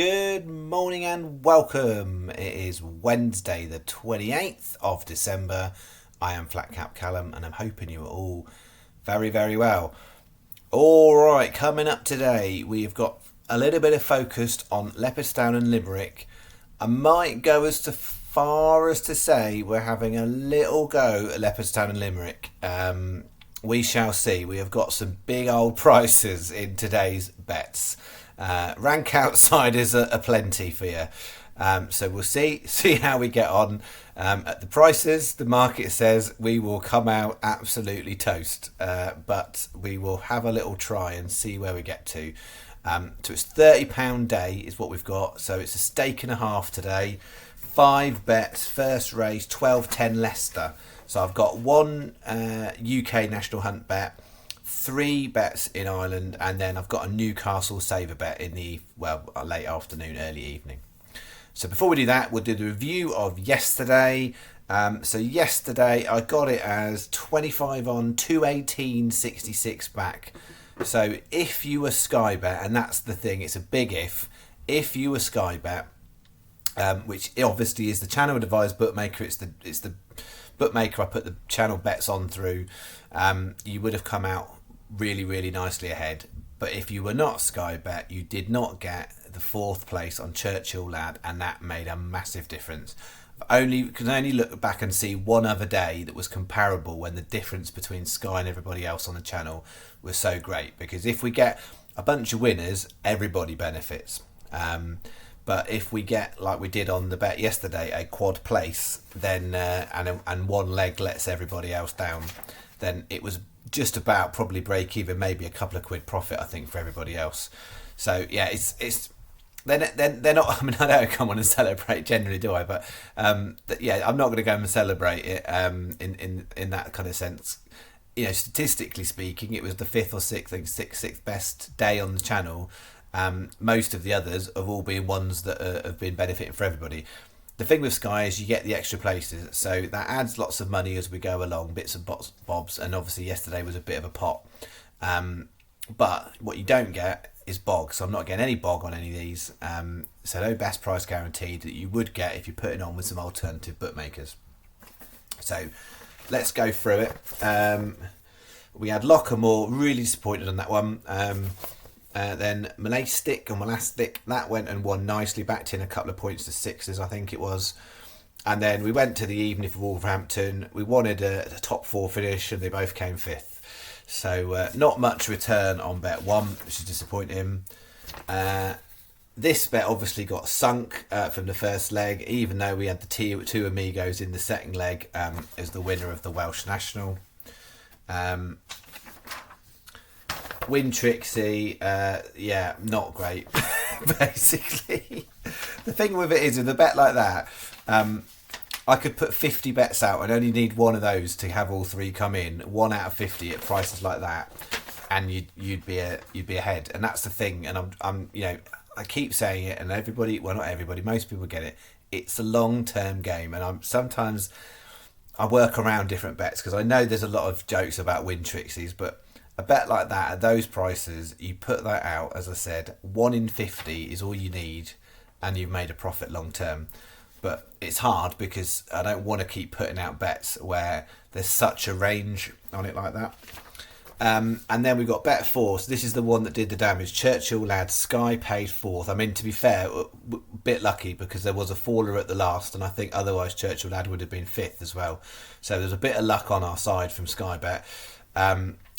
Good morning and welcome. It is Wednesday, the 28th of December. I am Flat Cap Callum and I'm hoping you are all very, very well. Alright, coming up today, we've got a little bit of focus on Leopardstown and Limerick. I might go as far as to say we're having a little go at Leopardstown and Limerick. We shall see. We have got some big old prices in today's bets. Rank outsiders are plenty for you. So we'll see how we get on. At the prices, the market says we will come out absolutely toast. But we will have a little try and see where we get to. So it's £30 day is what we've got. So it's a stake and a half today. 5 bets, first race, 12.10 Leicester. So I've got one UK National Hunt bet, 3 bets in Ireland, and then I've got a Newcastle saver bet in the late afternoon, early evening. So before we do that, we'll do the review of yesterday. So yesterday I got it as 25 on, 218.66 back. So if you were Sky Bet, and that's the thing, it's a big if you were Sky Bet, which obviously is the channel advised bookmaker, it's the bookmaker I put the channel bets on through, you would have come out really, really nicely ahead. But if you were not Sky Bet, you did not get the 4th place on Churchill Lad, and that made a massive difference. Can only look back and see one other day that was comparable when the difference between Sky and everybody else on the channel was so great, because if we get a bunch of winners, everybody benefits. But if we get, like we did on the bet yesterday, a quad place, then and one leg lets everybody else down, then it was just about probably break even, maybe a couple of quid profit, I think, for everybody else. So yeah, it's they're not. I mean, I don't come on and celebrate generally, do I? But yeah, I'm not going to go and celebrate it in that kind of sense. You know, statistically speaking, it was the 5th or 6th, I think sixth best day on the channel. Most of the others have all been ones that have been benefiting for everybody. The thing with Sky is you get the extra places, so that adds lots of money as we go along, bits and bobs, and obviously yesterday was a bit of a pot. But what you don't get is bog, so I'm not getting any bog on any of these. So no best price guaranteed that you would get if you're putting on with some alternative bookmakers. So let's go through it. We had Lockermore, really disappointed on that one. Then Molastic, that went and won nicely, backed in a couple of points to 6s, I think it was. And then we went to the evening for Wolverhampton. We wanted a top 4 finish, and they both came 5th. So not much return on bet 1, which is disappointing. This bet obviously got sunk from the first leg, even though we had the two amigos in the second leg as the winner of the Welsh National. Win Trixie, yeah, not great, basically. The thing with it is, with a bet like that, I could put 50 bets out and only need one of those to have all 3 come in. 1 out of 50 at prices like that, and you'd be ahead. And that's the thing. And I'm you know, I keep saying it, and everybody, well, not everybody, most people get it. It's a long-term game, and sometimes I work around different bets because I know there's a lot of jokes about Win Trixies, but a bet like that at those prices, you put that out, as I said, 1 in 50 is all you need, and you've made a profit long term. But it's hard because I don't want to keep putting out bets where there's such a range on it like that. And then we got bet 4. So this is the one that did the damage. Churchill Lad, Sky paid 4th. I mean, to be fair, a bit lucky because there was a faller at the last, and I think otherwise Churchill Lad would have been 5th as well. So there's a bit of luck on our side from Sky Bet.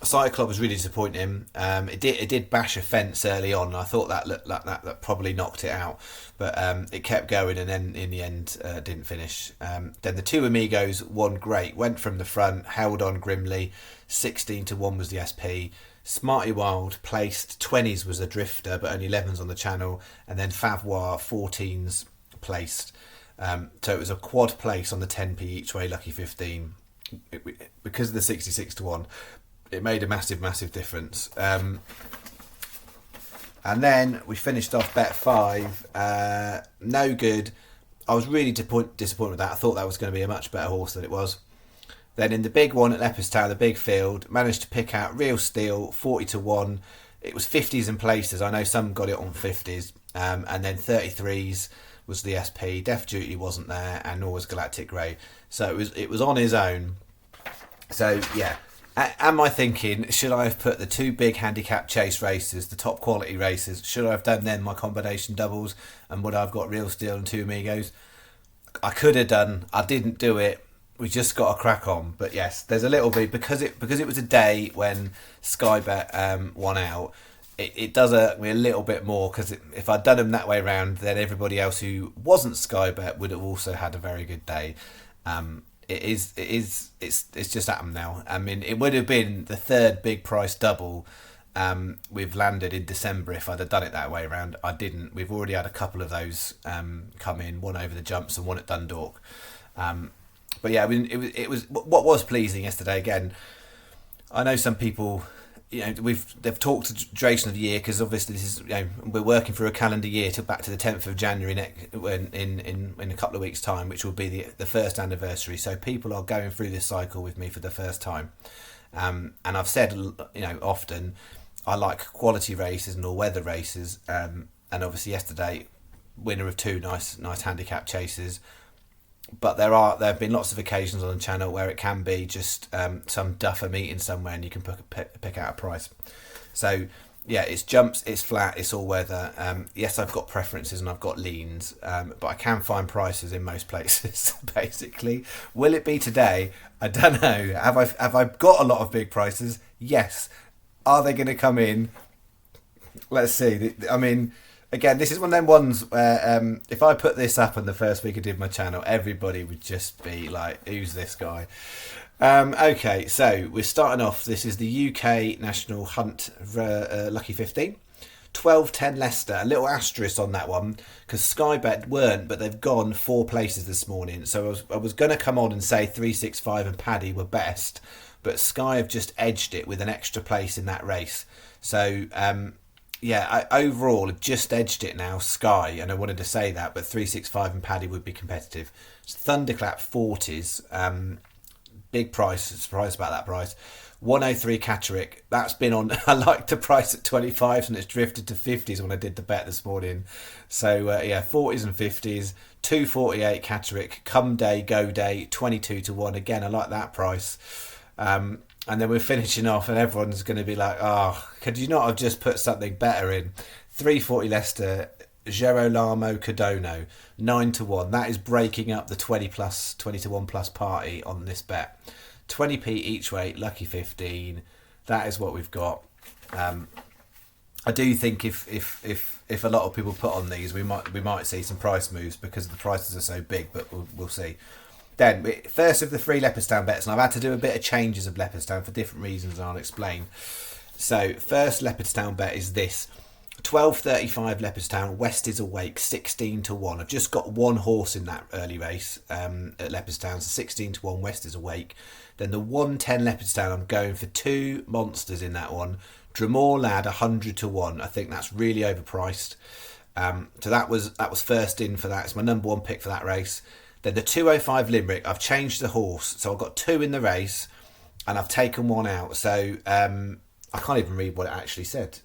Cyclops was really disappointing. It did bash a fence early on, and I thought that looked like that probably knocked it out, but it kept going, and then in the end didn't finish. Then the 2 amigos won great, went from the front, held on grimly. 16-1 was the SP. Smarty Wild placed 20s was a drifter, but only 11s on the channel, and then Favois 14s placed. So it was a quad place on the 10p each way, lucky 15. Because of the 66-1. It made a massive difference. And then we finished off bet 5. No good. I was really disappointed with that. I thought that was going to be a much better horse than it was. Then in the big one at Leopardstown, the big field, managed to pick out Real Steel, 40-1. It was 50s and places. I know some got it on 50s. And then 33s was the SP. Death Duty wasn't there, and nor was Galactic Grey. So it was on his own. So yeah, am I thinking, should I have put the two big handicap chase races, the top quality races, should I have done then my combination doubles, and would I have got Real Steel and two Amigos? I could have done. I didn't do it. We just got a crack on. But yes, there's a little bit, because it was a day when Sky Bet won out. It does hurt me a little bit more, because if I'd done them that way around, then everybody else who wasn't Sky Bet would have also had a very good day. It's just happened now. I mean, it would have been the third big price double we've landed in December if I'd have done it that way around. I didn't. We've already had a couple of those come in, one over the jumps and one at Dundalk. But yeah, I mean, it was what was pleasing yesterday. Again, I know some people, they've talked to duration of the year, because obviously this is, we're working through a calendar year to back to the 10th of January in a couple of weeks' time, which will be the first anniversary. So people are going through this cycle with me for the first time. And I've said, often I like quality races and all-weather races. And obviously yesterday, winner of two nice handicap chases. But there have been lots of occasions on the channel where it can be just some duffer meeting somewhere, and you can pick out a price. So yeah, it's jumps, it's flat, it's all weather. Yes, I've got preferences and I've got leans, but I can find prices in most places. Basically, will it be today? I don't know. Have I got a lot of big prices? Yes. Are they going to come in? Let's see. I mean, again, this is one of them ones where if I put this up on the first week I did my channel, everybody would just be like, who's this guy? Okay, so we're starting off. This is the UK National Hunt Lucky 15. 12.10 Leicester. A little asterisk on that one, because Sky Bet weren't, but they've gone 4 places this morning. So I was going to come on and say 365 and Paddy were best, but Sky have just edged it with an extra place in that race. So yeah, I overall just edged it now, Sky, and I wanted to say that, but 365 and Paddy would be competitive. So Thunderclap 40s, big price, surprised about that price. 103 Catterick, that's been on, I liked the price at 25s and it's drifted to 50s when I did the bet this morning. So yeah, 40s and 50s, 248 Catterick, come day, go day, 22 to 1. Again, I like that price. And then we're finishing off and everyone's going to be like, could you not have just put something better in? 340 Leicester, Gerolamo Cardone, 9 to 1. That is breaking up the 20 to 1 plus party on this bet. 20p each way, lucky 15. That is what we've got. I do think if a lot of people put on these, we might see some price moves because the prices are so big, but we'll see. Then, first of the 3 Leopardstown bets, and I've had to do a bit of changes of Leopardstown for different reasons, and I'll explain. So, first Leopardstown bet is this. 12.35 Leopardstown, West is awake, 16 to 1. I've just got one horse in that early race at Leopardstown, so 16 to 1, West is awake. Then the 110 Leopardstown, I'm going for 2 monsters in that one. Dremore Lad, 100 to 1. I think that's really overpriced. So that was first in for that. It's my number 1 pick for that race. Then the 205 Limerick, I've changed the horse. So I've got 2 in the race and I've taken 1 out. So I can't even read what it actually said.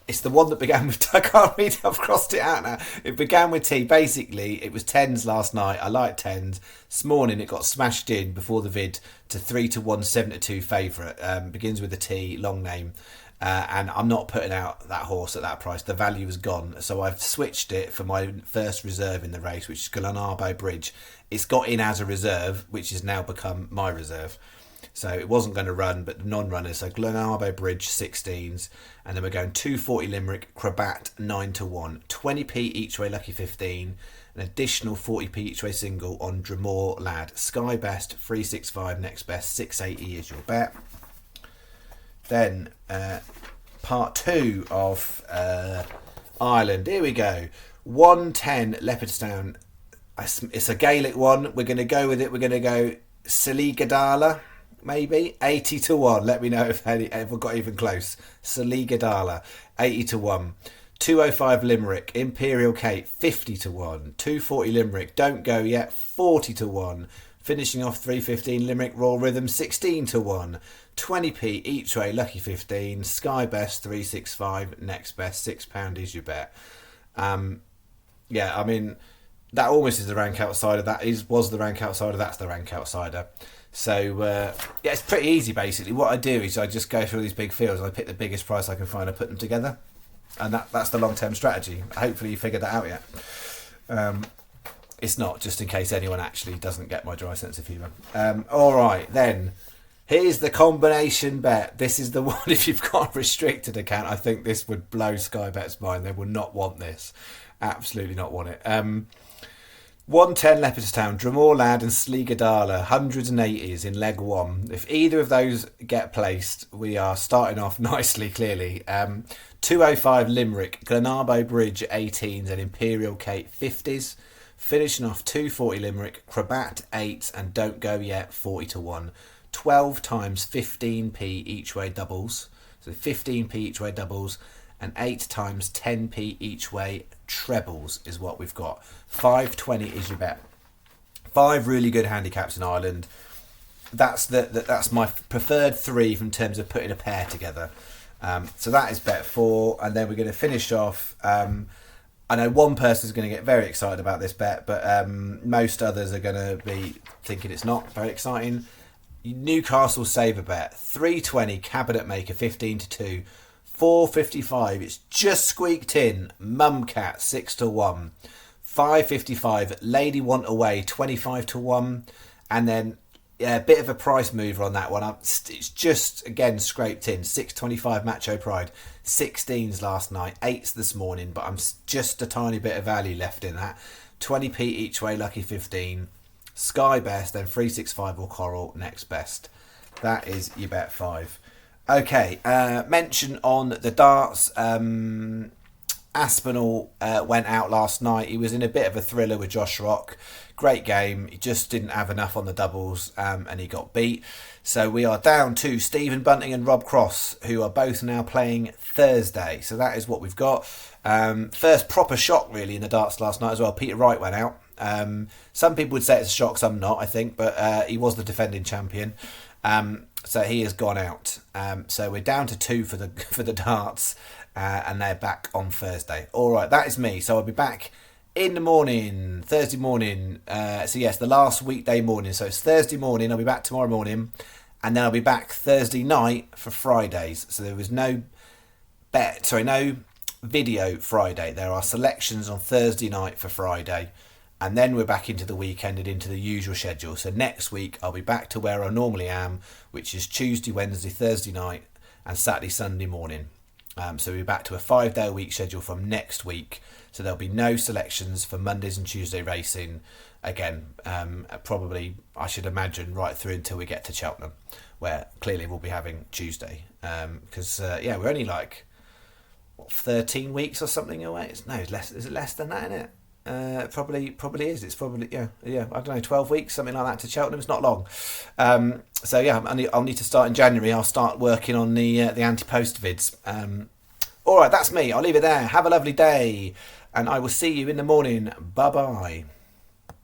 It's the one that began with, I can't read it, I've crossed it out now. It began with T. Basically, it was 10s last night. I like 10s. This morning, it got smashed in before the vid to 3 to 1, 7 to 2 favourite. Begins with a T, long name. And I'm not putting out that horse at that price. The value is gone. So I've switched it for my first reserve in the race, which is Glenarbo Bridge. It's got in as a reserve, which has now become my reserve. So it wasn't going to run, but non-runners. So Glenarbo Bridge, 16s. And then we're going 240 Limerick, Crabat, 9 to 1. 20p each way, lucky 15. An additional 40p each way single on Dremore Lad. Sky Best, 365, next best, 680 is your bet. Then part 2 of Ireland. Here we go. 110 Leopardstown. It's a Gaelic one. We're going to go with it. We're going to go Saligadala. Maybe 80 to 1. Let me know if I got even close. Saligadala, 80 to 1. 205 Limerick, Imperial Kate, 50 to 1. 240 Limerick, don't go yet, 40 to 1. Finishing off 3.15, Limerick Raw Rhythm 16 to 1. 20p each way, lucky 15. Sky Best 365, next best £6 is your bet. Yeah, I mean, that almost is the rank outsider. Was the rank outsider. That's the rank outsider. So yeah, it's pretty easy basically. What I do is I just go through these big fields. I pick the biggest price I can find. I put them together, and that's the long term strategy. Hopefully you figured that out yet. It's not, just in case anyone actually doesn't get my dry sense of humour. All right, then. Here's the combination bet. This is the one, if you've got a restricted account, I think this would blow Sky Bet's mind. They will not want this. Absolutely not want it. 110 Leopardstown, Dromore Lad and Sleegadala, 180s in leg 1. If either of those get placed, we are starting off nicely, clearly. 205 Limerick, Glenarbo Bridge 18s and Imperial Cape 50s. Finishing off 240 Limerick, Crabat 8 and Don't Go Yet 40 to 1. 12 times 15p each way doubles. So 15p each way doubles and 8 times 10p each way trebles is what we've got. 520 is your bet. 5 really good handicaps in Ireland. That's my preferred 3 in terms of putting a pair together. So that is bet 4, and then we're going to finish off. I know one person's going to get very excited about this bet, but most others are going to be thinking it's not very exciting. Newcastle Saver bet 320 Cabinet Maker 15 to 2. 4.55, it's just squeaked in. Mumcat 6 to 1. 5.55, Lady Want Away 25 to 1. And then a bit of a price mover on that one. It's just again scraped in. 6.25 Macho Pride, 16s last night, 8s this morning, but I'm just a tiny bit of value left in that. 20p each way, lucky 15. Sky Best, then 365 or Coral, next best. That is your bet 5. Okay, mention on the darts. Aspinall went out last night. He was in a bit of a thriller with Josh Rock. Great game. He just didn't have enough on the doubles and he got beat. So we are down to Stephen Bunting and Rob Cross, who are both now playing Thursday. So that is what we've got. First proper shock really in the darts last night as well. Peter Wright went out. Some people would say it's a shock, some not, I think. But he was the defending champion. So he has gone out. So we're down to 2 for the darts. And they're back on Thursday. All right, that is me. So I'll be back in the morning, Thursday morning. So yes, the last weekday morning. So it's Thursday morning. I'll be back tomorrow morning. And then I'll be back Thursday night for Fridays. So there was no video Friday. There are selections on Thursday night for Friday. And then we're back into the weekend and into the usual schedule. So next week, I'll be back to where I normally am, which is Tuesday, Wednesday, Thursday night, and Saturday, Sunday morning. So we'll be back to a 5-day-a-week schedule from next week. So there'll be no selections for Mondays and Tuesday racing. Again, probably, I should imagine, right through until we get to Cheltenham, where clearly we'll be having Tuesday. Because, we're only 13 weeks or something away. Is it less than that, isn't it? Probably is. It's probably, I don't know, 12 weeks, something like that to Cheltenham. It's not long. I'll need to start in January. I'll start working on the anti-post vids. All right, that's me. I'll leave it there. Have a lovely day, and I will see you in the morning. Bye-bye.